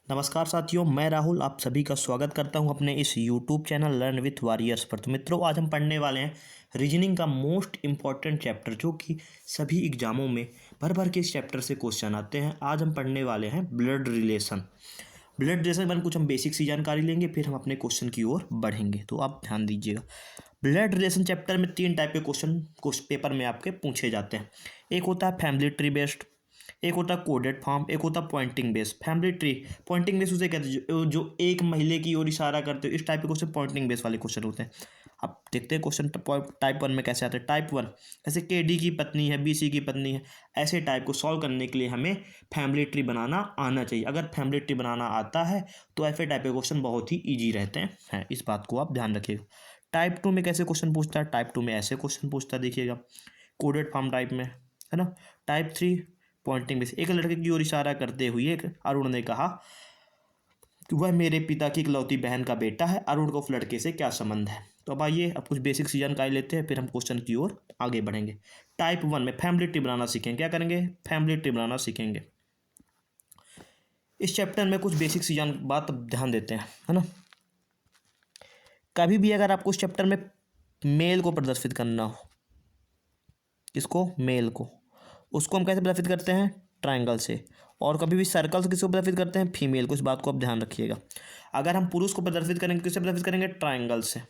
नमस्कार साथियों, मैं राहुल आप सभी का स्वागत करता हूं अपने इस YouTube channel learn with warriors पर। तो मित्रों, आज हम पढ़ने वाले हैं रीजनिंग का मोस्ट इम्पॉर्टेंट चैप्टर, जो कि सभी एग्जामों में भर भर के इस चैप्टर से क्वेश्चन आते हैं। आज हम पढ़ने वाले हैं ब्लड रिलेशन। ब्लड रिलेशन में कुछ हम बेसिक सी जानकारी लेंगे, फिर हम अपने क्वेश्चन की ओर बढ़ेंगे। तो आप ध्यान दीजिएगा, ब्लड रिलेशन चैप्टर में 3 टाइप के क्वेश्चन पेपर में आपके पूछे जाते हैं। एक होता है फैमिली ट्री बेस्ड, एक होता है कोडेड फॉर्म, एक होता है pointing base. Family tree, pointing base उसे कहते हैं जो एक महिले की ओर इशारा करते हो। इस टाइप के क्वेश्चन पॉइंटिंग बेस वाले क्वेश्चन होते हैं। अब देखते हैं क्वेश्चन टाइप 1 में कैसे आते हैं। टाइप 1, जैसे के डी की पत्नी है, बी सी की पत्नी है, ऐसे टाइप को सॉल्व करने के लिए हमें फैमिली ट्री बनाना आना चाहिए। अगर फैमिली ट्री बनाना आता है तो ऐसे टाइप के क्वेश्चन बहुत ही ईजी रहते हैं। इस बात को आप ध्यान रखिएगा। टाइप 2 में कैसे क्वेश्चन पूछता है, टाइप 2 में ऐसे क्वेश्चन पूछता है, देखिएगा कोडेड फॉर्म टाइप में, है ना। टाइप 3 पॉइंटिंग बेस, एक लड़के की ओर इशारा करते हुए अरुण ने कहा कि वह मेरे पिता की इकलौती बहन का बेटा है, अरुण को उस लड़के से क्या संबंध है। तो अब आइए अब कुछ बेसिक सी जानकारी लेते हैं, फिर हम क्वेश्चन की ओर आगे बढ़ेंगे। टाइप 1 में फैमिली ट्री बनाना सीखेंगे। क्या करेंगे? फैमिली ट्री बनाना सीखेंगे। इस चैप्टर में कुछ बेसिक सी बात ध्यान देते हैं, है ना। कभी भी अगर आपको इस चैप्टर में मेल को प्रदर्शित करना हो, किसको? मेल को, उसको हम कैसे प्रदर्शित करते हैं? ट्रायंगल से। और कभी भी सर्कल से किसको प्रदर्शित करते हैं? फीमेल को। इस बात को आप ध्यान रखिएगा। अगर हम पुरुष को प्रदर्शित करेंगे, किससे प्रदर्शित करेंगे? ट्रायंगल से।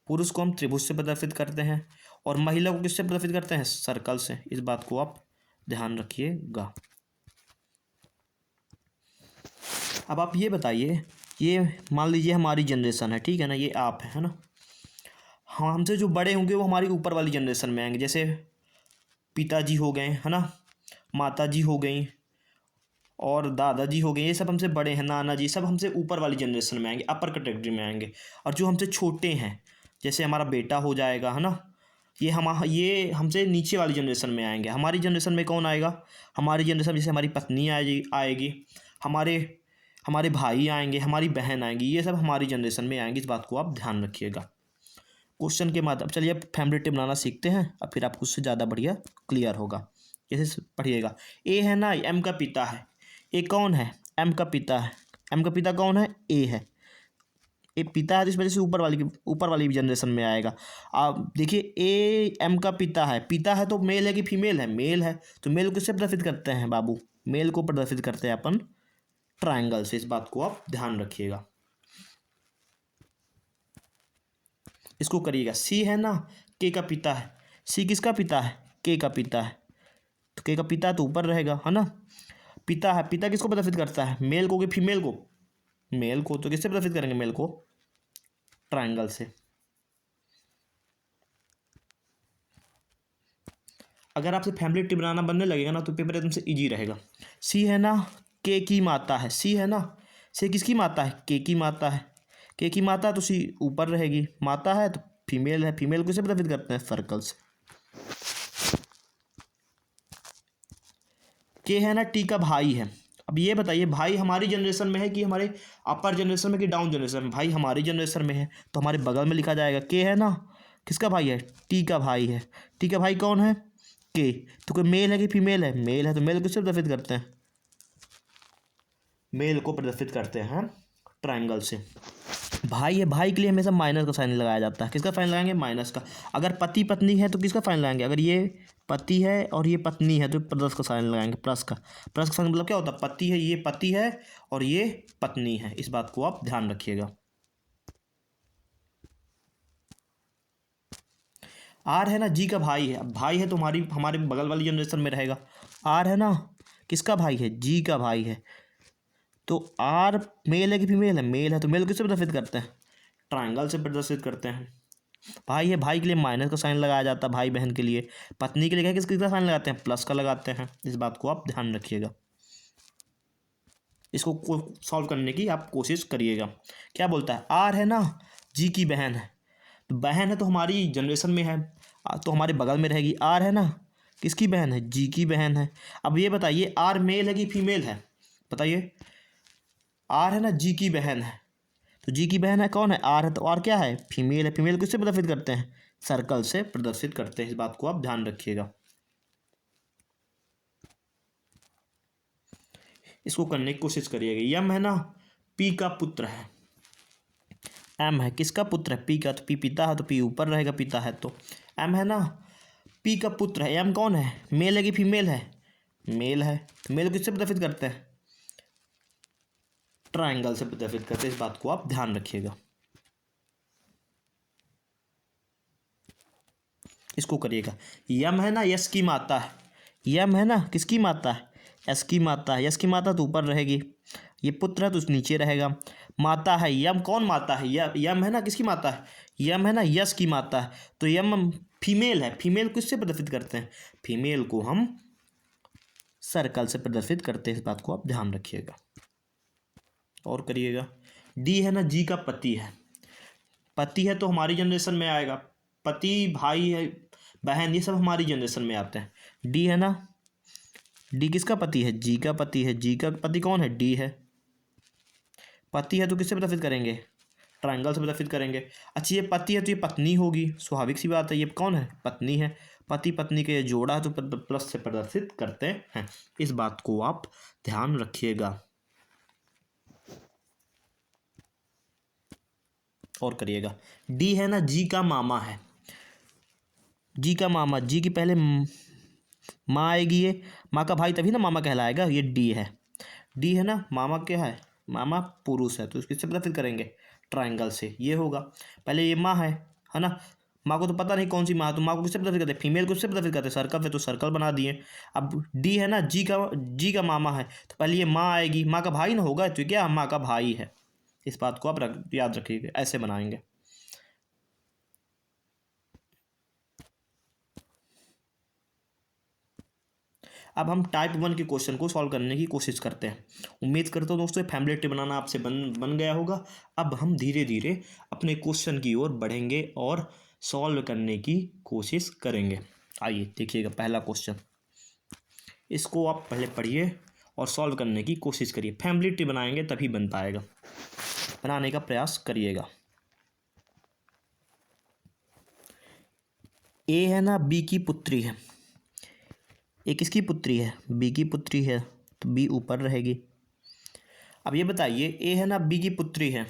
पुरुष को हम त्रिभुज से प्रदर्शित करते हैं और महिला को किससे प्रदर्शित करते हैं? सर्कल से। इस बात को आप ध्यान रखिएगा। अब आप ये बताइए, ये मान लीजिए हमारी जनरेशन है, ठीक है ना, ये आप है ना। हाँ, हमसे जो बड़े होंगे वो हमारी ऊपर वाली जनरेशन में आएंगे। जैसे पिताजी हो गए, है ना, माताजी हो गई और दादाजी हो गए, ये सब हमसे बड़े हैं। नाना जी, सब हमसे ऊपर वाली जनरेशन में आएंगे, अपर कैटेगरी में आएंगे। और जो हमसे छोटे हैं, जैसे हमारा बेटा हो जाएगा, है ना, ये हमसे नीचे वाली जनरेशन में आएंगे। हमारी जनरेशन में कौन आएगा? हमारी जनरेशन जैसे हमारी पत्नी आएगी, हमारे हमारे भाई आएंगे, हमारी बहन आएंगी, ये सब हमारी जनरेशन में आएंगी। इस बात को आप ध्यान रखिएगा। क्वेश्चन के माध्यम, चलिए अब फैमिली ट्री बनाना सीखते हैं, अब फिर आपको उससे ज़्यादा बढ़िया क्लियर होगा। जैसे पढ़िएगा, ए है ना, एम का पिता है। ए कौन है? एम का पिता है। एम का पिता कौन है? ए है। ए पिता है तो इस वजह से ऊपर वाली जनरेशन में आएगा। आप देखिए, ए एम का पिता है। पिता है तो मेल है कि फीमेल है? मेल है। तो मेल को किससे प्रदर्शित करते हैं बाबू? मेल को प्रदर्शित करते हैं अपन ट्रायंगल से। इस बात को आप ध्यान रखिएगा। इसको करिएगा। सी है ना, के का पिता है। सी किसका पिता है? के का पिता है। तो के का पिता तो ऊपर रहेगा, है ना। पिता है, पिता किसको प्रदर्शित करता है? मेल को कि फीमेल को? मेल को। तो किससे प्रदर्शित करेंगे मेल को? ट्रायंगल से। अगर आपसे फैमिली ट्री बनाना बनने लगेगा ना तो पेपर एकदम से ईजी रहेगा। सी है ना, के की माता है। सी है ना, सी किसकी माता है? के की माता है। के की माता तो सी ऊपर रहेगी, माता है तो फीमेल है। फीमेल को किससे प्रदर्शित करते हैं? सर्कल से। के है ना, टी का भाई है। अब ये बताइए, भाई हमारी जनरेशन में है कि हमारे अपर जनरेशन में कि डाउन जनरेशन में? भाई हमारी जनरेशन में है तो हमारे बगल में लिखा जाएगा। के है ना, किसका भाई है? टी का भाई है। टी का भाई कौन है? के। तो कोई मेल है कि फीमेल है? मेल है। तो मेल को किससे प्रदर्शित करते हैं? मेल को प्रदर्शित करते हैं ट्रायंगल से। भाई है, भाई के लिए हमेशा माइनस का साइन लगाया जाता है। किसका साइन लगाएंगे? माइनस का। अगर पति पत्नी है तो किसका साइन लगाएंगे? अगर ये पति है और ये पत्नी है तो प्लस का साइन लगाएंगे, प्लस का। प्लस का साइन मतलब क्या होता है? पति है, ये पति है और ये पत्नी है। इस बात को आप ध्यान रखिएगा। आर है ना, जी का भाई है। अब भाई है तो हमारे बगल वाली जनरेशन में रहेगा। आर है ना, किसका भाई है? जी का भाई है। तो आर मेल है कि फीमेल है? मेल है। तो मेल किससे प्रदर्शित करते हैं? ट्रायंगल से प्रदर्शित करते हैं। भाई है, भाई के लिए माइनस का साइन लगाया जाता है, भाई बहन के लिए। पत्नी के लिए क्या किसका साइन लगाते हैं? प्लस का लगाते हैं। इस बात को आप ध्यान रखिएगा। इसको सॉल्व करने की आप कोशिश करिएगा। क्या बोलता है? आर है ना, जी की बहन है। तो बहन है तो हमारी जनरेशन में है, तो हमारे बगल में रहेगी। आर है ना, किसकी बहन है? जी की बहन है। अब ये बताइए, आर मेल है कि फीमेल है? बताइए। आर है ना, जी की बहन है। तो जी की बहन है, कौन है? आर है। तो आर क्या है? फीमेल है। फीमेल किससे प्रदर्शित करते हैं? सर्कल से प्रदर्शित करते हैं। इस बात को आप ध्यान रखिएगा। इसको करने की कोशिश करिएगा। यम है ना पी का पुत्र है, एम है किसका पुत्र है, पी का, तो पी पिता है तो पी ऊपर रहेगा, पिता है तो एम है ना पी का पुत्र है। एम कौन है, मेल है कि फीमेल है, मेल है। तो मेल किससे प्रदर्शित करते हैं, ट्राइंगल से प्रदर्शित करते हैं, इस बात को आप ध्यान रखिएगा। इसको करिएगा। यम है ना यश की माता है, यम है ना किसकी माता है, यश की माता है। यश की माता तो ऊपर रहेगी, ये पुत्र है तो नीचे रहेगा। माता है, यम कौन माता है, यम है ना किसकी माता है, यम है ना यश की माता है। तो यम फीमेल है, फीमेल किससे प्रदर्शित करते हैं, फीमेल को हम सर्कल से प्रदर्शित करते हैं, इस बात को आप ध्यान रखिएगा। और करिएगा। डी है ना जी का पति है, पति है तो हमारी जनरेशन में आएगा, पति भाई है बहन ये सब हमारी जनरेशन में आते हैं। डी है ना, डी किसका पति है, जी का पति है। जी का पति कौन है, डी है। पति है तो किससे प्रदर्शित करेंगे, ट्रायंगल से प्रदर्शित करेंगे। अच्छा ये पति है तो ये पत्नी होगी, स्वाभाविक सी बात है, ये कौन है, पत्नी है। पति पत्नी के ये जोड़ा है तो प्लस से प्रदर्शित करते हैं, इस बात को आप ध्यान रखिएगा। और करिएगा। डी है ना जी का मामा है, जी का मामा, जी की पहले माँ आएगी, ये माँ का भाई तभी ना मामा कहलाएगा, ये डी है। डी है ना, मामा क्या है, मामा पुरुष है तो इसको किससे प्रदर्शित करेंगे, ट्रायंगल से। ये होगा, पहले ये माँ है ना, माँ को तो पता नहीं कौन सी माँ है, तो माँ को किससे प्रदर्शित करते हैं, फीमेल को किससे प्रदर्शित करते हैं, सर्कल से, तो सर्कल बना दिए। अब डी है ना जी का मामा है, तो पहले ये माँ आएगी, माँ का भाई ना होगा, तो क्या माँ का भाई है, इस बात को आप याद रखिएगा, ऐसे बनाएंगे। अब हम टाइप 1 के क्वेश्चन को सॉल्व करने की कोशिश करते हैं। उम्मीद करता हूँ दोस्तों फैमिली ट्री बनाना आपसे बन गया होगा। अब हम धीरे धीरे अपने क्वेश्चन की ओर बढ़ेंगे और सॉल्व करने की कोशिश करेंगे। आइए देखिएगा पहला क्वेश्चन, इसको आप पहले पढ़िए और सॉल्व करने की कोशिश करिए। फैमिली ट्री बनाएंगे तभी बन पाएगा, बनाने का प्रयास करिएगा। ए है ना बी की पुत्री है, ए किसकी पुत्री है, बी की पुत्री है, तो बी ऊपर रहेगी। अब ये बताइए ए है ना बी की पुत्री है,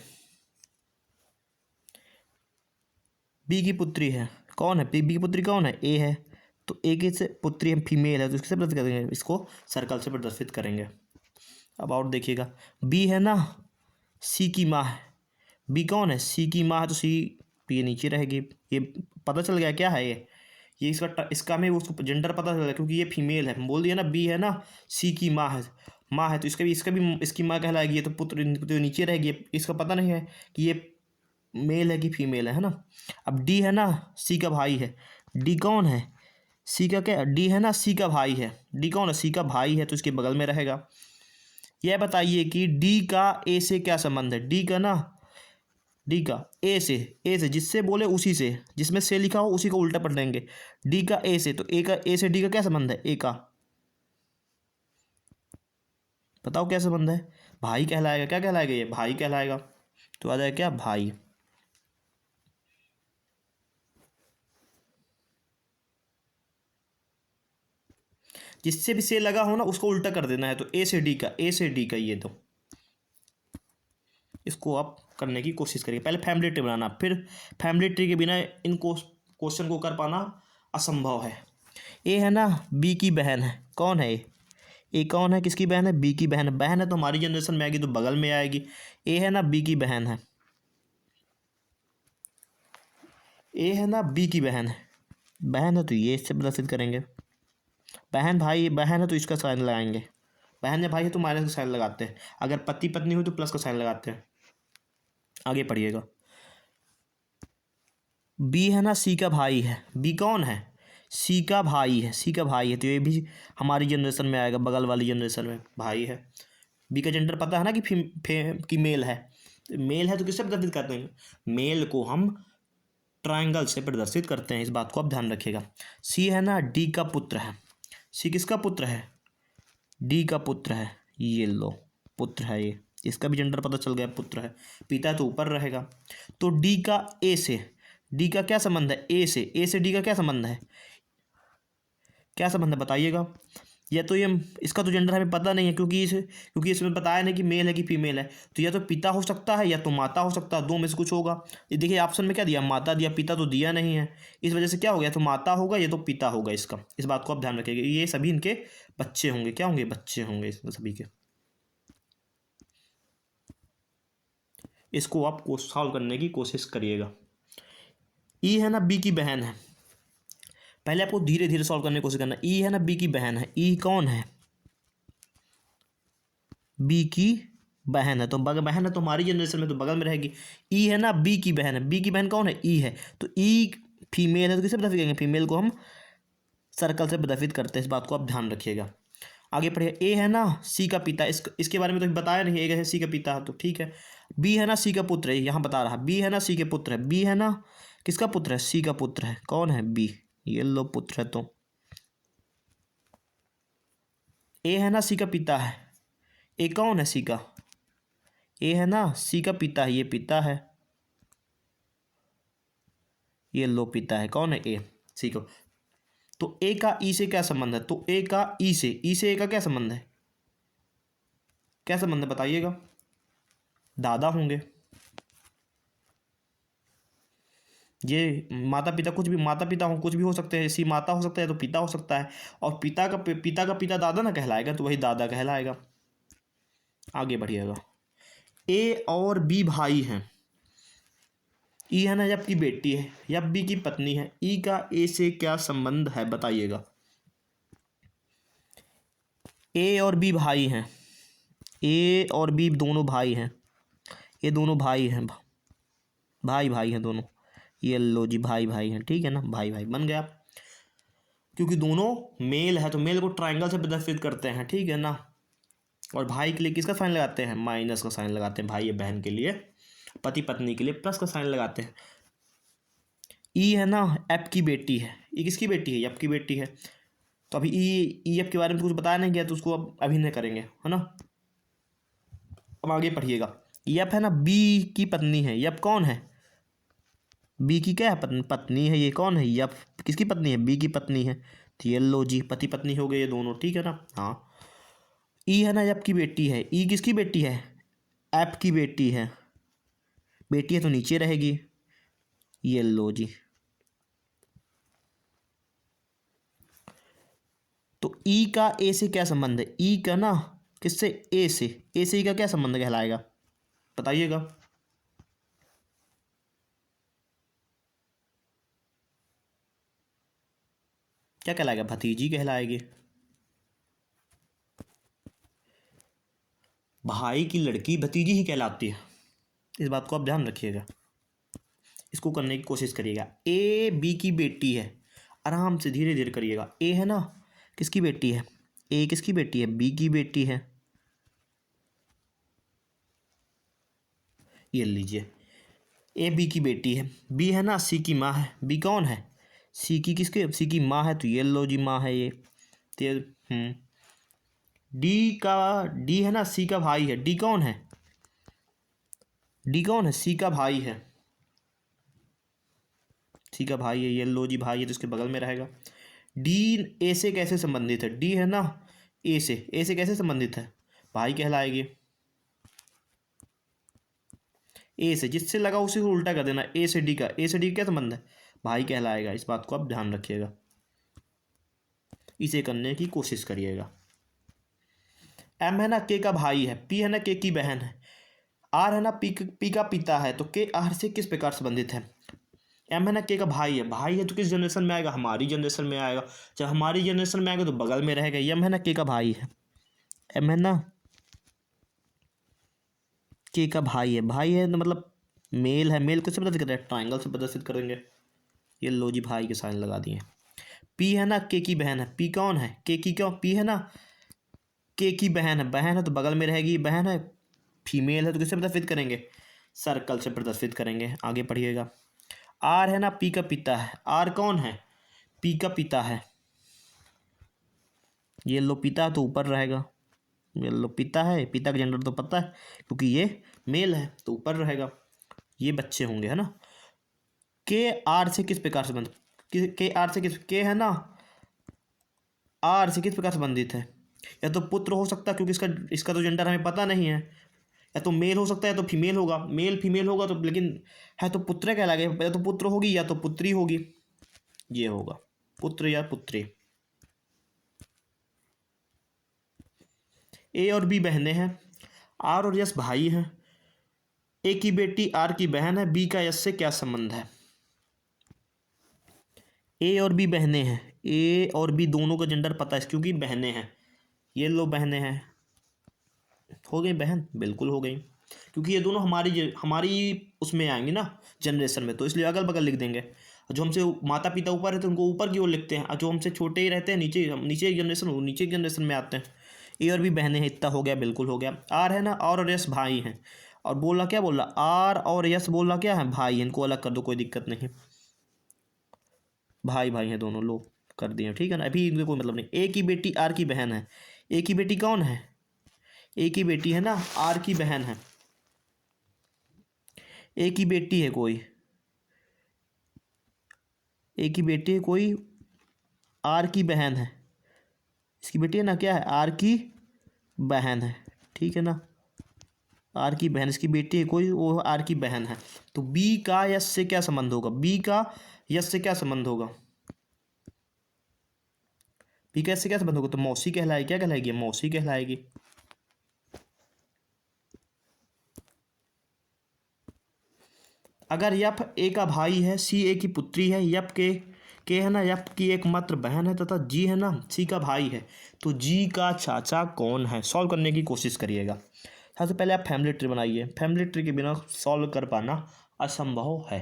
बी की पुत्री है, कौन है, बी की पुत्री कौन है, ए है, तो ए की से पुत्री है फीमेल है, तो इससे प्रदर्शित करेंगे, इसको सर्कल से प्रदर्शित करेंगे। अब और देखिएगा, बी है ना सी की माँ है, बी कौन है, सी की माँ है, तो सी ये नीचे रहेगी। ये पता चल गया क्या है, ये इसका हमें उसको जेंडर पता चल गया, क्योंकि ये फीमेल है, बोल दिया ना, बी है ना सी की माँ है, तो इसका भी इसकी माँ कहलाएगी, ये तो पुत्र तो नीचे रहेगी, इसका पता नहीं है कि ये मेल है कि फीमेल है ना। अब डी है ना सी का भाई है, डी कौन है, सी का क्या, डी है ना सी का भाई है, डी कौन है, सी का भाई है, तो इसके बगल में रहेगा। यह बताइए कि डी का ए से क्या संबंध है, डी का ना, डी का ए से जिससे बोले उसी से, जिसमें से लिखा हो उसी को उल्टा पढ़ लेंगे। डी का ए से, तो ए से डी का क्या संबंध है, ए का बताओ क्या संबंध है, भाई कहलाएगा, क्या कहलाएगा, ये भाई कहलाएगा, तो आ जाएगा क्या, भाई। जिससे भी से लगा हो ना उसको उल्टा कर देना है, तो ए से डी का, ए से डी का, ये तो इसको आप करने की कोशिश करिए। पहले फैमिली ट्री बनाना, फिर फैमिली ट्री के बिना इन क्वेश्चन को कर पाना असंभव है। ए है ना बी की बहन है, कौन है ए कौन है, किसकी बहन है, बी की बहन है, बहन है तो हमारी जनरेशन में आएगी तो बगल में आएगी। ए है ना बी की बहन है, ए है ना बी की बहन है तो ये इससे प्रदर्शित करेंगे। बहन भाई, बहन है तो इसका साइन लगाएंगे, बहन या भाई है तो माइनस का साइन लगाते हैं, अगर पति पत्नी हो तो प्लस का साइन लगाते हैं। आगे पढ़िएगा। बी है ना सी का भाई है, बी कौन है, सी का भाई है, सी का भाई है, तो ये भी हमारी जनरेशन में आएगा, बगल वाली जनरेशन में भाई है। बी का जेंडर पता है ना कि मेल है, मेल है तो किससे प्रदर्शित करते हैं, मेल को हम ट्रायंगल से प्रदर्शित करते हैं, इस बात को आप ध्यान रखिएगा। सी है ना डी का पुत्र है, सी किसका पुत्र है, डी का पुत्र है, ये लो पुत्र है, ये इसका भी जेंडर पता चल गया, पुत्र है, पिता तो ऊपर रहेगा। तो डी का ए से, डी का क्या संबंध है, ए से डी का क्या संबंध है, क्या संबंध है बताइएगा। या तो ये इसका तो जेंडर हमें पता नहीं है, क्योंकि इसमें बताया नहीं कि मेल है कि फीमेल है। तो या तो पिता हो सकता है या तो माता हो सकता है, दो में से कुछ होगा। ये देखिए ऑप्शन में क्या दिया, माता दिया, पिता तो दिया नहीं है। इस वजह से क्या हो गया, तो माता होगा या तो पिता होगा इसका। इस बात को आप ध्यान रखिएगा। ये सभी इनके बच्चे होंगे, क्या होंगे, बच्चे होंगे सभी के। इसको आप सॉल्व करने की कोशिश करिएगा। ई है ना बी की बहन है, पहले आपको धीरे धीरे सॉल्व करने की कोशिश करना। ई है ना बी की बहन है, ई कौन है, बी की बहन है। तो बहन है तो हमारी जनरेशन में तो बगल में रहेगी। ई है ना बी की बहन है, बी की बहन कौन है, ई है। तो ई फीमेल है तो किसे बदफित करेंगे, फीमेल को हम सर्कल से बदफित करते हैं। इस बात को आप ध्यान रखिएगा। आगे पढ़िए। ए है ना सी का पिता, इसके बारे में तो बताया नहीं, ए है सी का पिता है तो ठीक है। बी है ना सी का पुत्र है, यहाँ बता रहा, बी है ना सी के पुत्र है। बी है ना किसका पुत्र है, सी का पुत्र है। कौन है, बी, ये लो पुत्र है। तो ए है ना सी का पिता है, ए कौन है, सी का, ए है ना सी का पिता है, ये पिता है, ये लो पिता है। कौन है, ए, सी का। तो ए का ई से क्या संबंध है, तो ए का ई से ए का क्या संबंध है, क्या संबंध है बताइएगा, दादा होंगे। ये माता पिता कुछ भी, माता पिता हो कुछ भी हो सकते हैं, सी माता हो सकता है तो पिता हो सकता है। और पिता दादा ना कहलाएगा, तो वही दादा कहलाएगा। आगे बढ़िएगा। ए और बी भाई हैं, ई है ना जब की बेटी है, जब बी की पत्नी है। ई का ए से क्या संबंध है बताइएगा। ए और बी भाई हैं, ए और बी दोनों भाई हैं, ये दोनों भाई हैं, भाई हैं दोनों। ये लो जी, भाई हैं, ठीक है ना, भाई बन गया। क्योंकि दोनों मेल है तो मेल को ट्रायंगल से प्रदर्शित करते हैं, ठीक है ना। और भाई के लिए किसका साइन लगाते हैं, माइनस का साइन लगाते हैं। भाई या बहन के लिए, पति पत्नी के लिए प्लस का साइन लगाते हैं। ई है ना एफ की बेटी है, ये किसकी बेटी है, एफ की बेटी है। तो अभी ई एफ के बारे में कुछ बताया नहीं गया, तो उसको अब अभिनय करेंगे, है ना। अब आगे पढ़िएगा। एफ है ना बी की पत्नी है, एफ कौन है, बी की क्या है, पत्नी है। ये कौन है, एफ किसकी पत्नी है, बी की पत्नी है। तो ये लो जी, पति पत्नी हो गए ये दोनों, ठीक है ना। हाँ। ई है ना एफ की बेटी है, ई किसकी बेटी है, एफ की बेटी है। बेटी है तो नीचे रहेगी, ये लो जी। तो ई का ए से क्या संबंध है, ई का ना किससे, ए से, ए से ई का क्या संबंध कहलाएगा बताइएगा। क्या कहलाएगा, भतीजी कहलाएगी। भाई की लड़की भतीजी ही कहलाती है, इस बात को आप ध्यान रखिएगा। इसको करने की कोशिश करिएगा। ए बी की बेटी है, आराम से धीरे धीरे करिएगा। ए है ना किसकी बेटी है, ए किसकी बेटी है, बी की बेटी है। ये लीजिए, ए बी की बेटी है, बी है ना सी की माँ है। बी कौन है, सी की सी की माँ है, तो ये लो जी माँ है ये। तो डी है ना सी का भाई है, डी कौन है, डी कौन है, सी का भाई है, सी का भाई है, ये लो जी भाई है तो इसके बगल में रहेगा। डी ए से कैसे संबंधित है, डी है ना ए से कैसे संबंधित है, भाई कहलाएगी। ए से जिससे लगा उसी को उल्टा कर देना, ए से डी का, ए से डी क्या संबंध है, भाई कहलाएगा। इस बात को आप ध्यान रखिएगा, इसे करने की कोशिश करिएगा। एम है ना के का भाई है, पी है ना के की बहन है, आर है ना पी का पिता है। तो के आर से किस प्रकार संबंधित है, एम है ना के का भाई है तो किस जनरेशन में आएगा, हमारी जनरेशन में आएगा। जब हमारी जनरेशन में आएगा तो बगल में रहेगा। एम है ना के का भाई है, एम है ना के का भाई है तो मतलब मेल है, मेल किससे प्रदर्शित करें, ट्राइंगल से प्रदर्शित करेंगे। ये लो जी भाई के साइन लगा दिए। पी है ना के की बहन है, पी कौन है, के की क्यों, पी है ना के की बहन है तो बगल में रहेगी, बहन है, फीमेल है तो किससे प्रदर्शित करेंगे, सर्कल से प्रदर्शित करेंगे। आगे पढ़िएगा। आर है ना पी का पिता है, आर कौन है, पी का पिता है। ये लो पिता तो ऊपर रहेगा, ये लो पिता है, पिता का जेंडर तो पता है क्योंकि ये मेल है तो ऊपर रहेगा। ये बच्चे होंगे, है ना। के आर से किस प्रकार संबंध, के आर से किस, के है ना आर से किस प्रकार संबंधित है? या तो पुत्र हो सकता है, क्योंकि इसका तो जेंडर हमें पता नहीं है, या तो मेल हो सकता है या तो फीमेल होगा, मेल फीमेल होगा तो, लेकिन है तो पुत्र कहलाएगा, या तो पुत्र होगी या तो पुत्री होगी, ये होगा पुत्र या पुत्री। ए और बी बहनें हैं, आर और यस भाई हैं, ए की बेटी आर की बहन है, बी का यस से क्या संबंध है? ए और बी बहनें हैं, ए और बी दोनों का जेंडर पता है क्योंकि बहनें हैं, ये लो बहनें हैं, हो गई बहन, बिल्कुल हो गई, क्योंकि ये दोनों हमारी उसमें आएंगे ना जनरेशन में, तो इसलिए अगल बगल लिख देंगे। जो हमसे माता पिता ऊपर रहते हैं उनको ऊपर की ओर लिखते हैं, और जो हमसे छोटे ही रहते हैं नीचे नीचे एक जनरेशन, वो नीचे की जनरेशन में आते हैं। ए और भी बहनें हैं, इतना हो गया, बिल्कुल हो गया। आर है ना, आर और यस भाई हैं, और बोला क्या, बोला आर और यस, बोला क्या है, भाई, इनको अलग कर दो, कोई दिक्कत नहीं, भाई भाई हैं दोनों, लो कर दिए, ठीक है ना, अभी इनमें कोई मतलब नहीं। ए की बेटी आर की बहन है, ए की बेटी कौन है, ए की बेटी है ना, आर की बहन है, ए की बेटी है कोई, ए की बेटी है कोई, आर की बहन है, इसकी बेटी है ना, क्या है, आर की बहन है, ठीक है ना, आर की बहन, इसकी बेटी है कोई, वो आर की बहन है। तो बी का यस से क्या संबंध होगा, बी का यस से क्या संबंध होगा, बी का यस से क्या संबंध होगा, तो मौसी कहलाएगी, क्या कहलाएगी, मौसी कहलाएगी। अगर यफ ए का भाई है, सी ए की पुत्री है, यफ के है ना, यफ की एक मात्र बहन है, तथा जी है ना, सी का भाई है, तो जी का चाचा कौन है? सॉल्व करने की कोशिश करिएगा। सबसे पहले आप फैमिली ट्री बनाइए, फैमिली ट्री के बिना सॉल्व कर पाना असंभव है।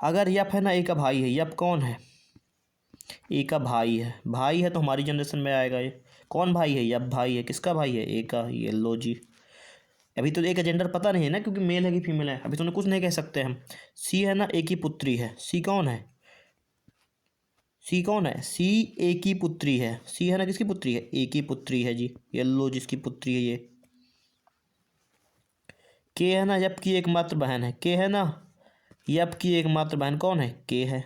अगर यफ है ना, ए का भाई है, यफ कौन है, ए का भाई है, भाई है तो हमारी जनरेशन में आएगा ये, कौन भाई है, यफ भाई है, किसका भाई है, ए का, ये लो जी। अभी तो ए का जेंडर पता नहीं है ना, क्योंकि मेल है कि फीमेल है, अभी तो कुछ नहीं कह सकते हम। सी है ना, ए की पुत्री है, सी कौन है, सी कौन है, सी ए की पुत्री है, सी है ना, किसकी पुत्री है, ए की पुत्री है जी, ये लो जिसकी पुत्री है ये। के है ना, यप की एकमात्र बहन है, के है ना, यप की एकमात्र बहन कौन है, के है,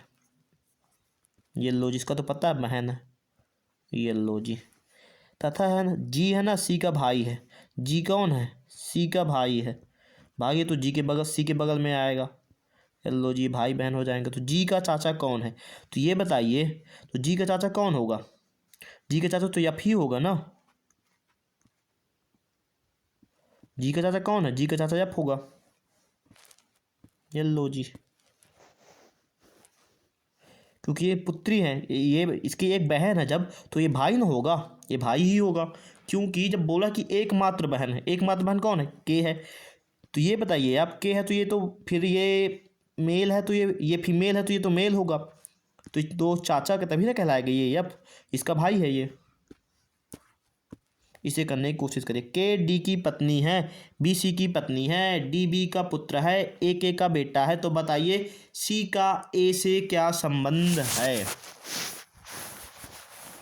ये लो जिसका तो पता है बहन है, ये लो जी। तथा है ना, जी है ना, सी का भाई है, जी कौन है, सी का भाई है, भाई है तो जी के बगल, सी के बगल में आएगा, लो जी, भाई बहन हो जाएंगे। तो जी का चाचा कौन है, तो ये बताइए, तो जी का चाचा कौन होगा, जी का चाचा तो यफ ही होगा ना, जी का चाचा कौन है, जी का चाचा यफ होगा, ये लो जी, क्योंकि ये पुत्री है, ये इसकी एक बहन है जब, तो ये भाई ना होगा, ये भाई ही होगा, क्योंकि जब बोला कि एकमात्र बहन है, एकमात्र बहन कौन है, के है, तो ये बताइए आप, के है तो ये तो फिर ये मेल है, तो ये फीमेल है, तो ये तो मेल होगा, तो चाचा का तभी ना कहलाएगा ये, यप इसका भाई है ये। इसे करने की कोशिश करिए। के डी की पत्नी है, बी सी की पत्नी है, डी बी का पुत्र है, ए के का बेटा है, तो बताइए सी का ए से क्या संबंध है?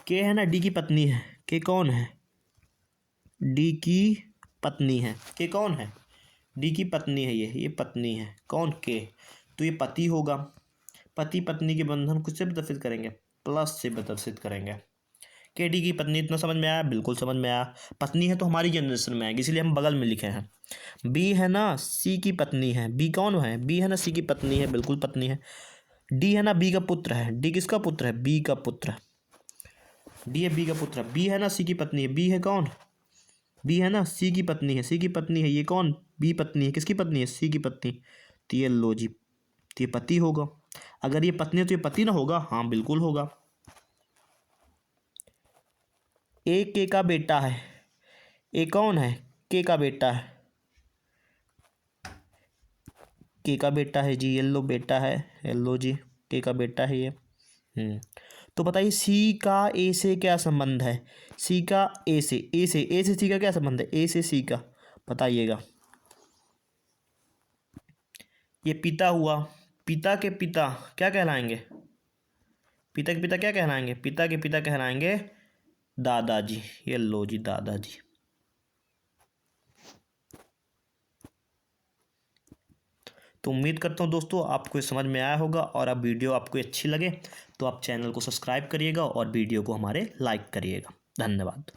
के है ना, डी की पत्नी है, के कौन है, डी की पत्नी है, के कौन है, डी की पत्नी है, ये पत्नी है, कौन, के, तो ये पति होगा, पति पत्नी के बंधन किससे प्रदर्शित करेंगे, प्लस से प्रदर्शित करेंगे। के डी की पत्नी, इतना समझ में आया, बिल्कुल समझ में आया, पत्नी है तो हमारी जनरेशन में आएगी, इसलिए हम बगल में लिखे हैं। बी है ना, सी की पत्नी है, बी कौन है, बी है ना, सी की पत्नी है, बिल्कुल पत्नी है। डी है ना, बी का पुत्र है, डी किसका पुत्र है, बी का पुत्र, डी है बी का पुत्र, बी है ना, सी की पत्नी है, बी है कौन, बी है ना, सी की पत्नी है, सी की पत्नी है, ये कौन, बी पत्नी है, किसकी पत्नी है, सी की पत्नी, तो ये लो जी, तो ये पति होगा। अगर ये पत्नी है तो ये पति ना होगा, हाँ बिल्कुल होगा। ए के का बेटा है, ए कौन है, के का बेटा है, के का बेटा है जी, येल्लो बेटा है, येल्लो जी, के का बेटा है ये। तो बताइए सी का ए से क्या संबंध है, सी का ए से, ए से सी का क्या संबंध है, ए से सी का बताइएगा। ये पिता हुआ, पिता के पिता क्या कहलाएंगे, पिता के पिता क्या कहलाएंगे, पिता के पिता कहलाएंगे दादाजी, ये लो जी दादाजी। तो उम्मीद करता हूँ दोस्तों आपको समझ में आया होगा, और अब वीडियो आपको अच्छी लगे तो आप चैनल को सब्सक्राइब करिएगा और वीडियो को हमारे लाइक करिएगा। धन्यवाद।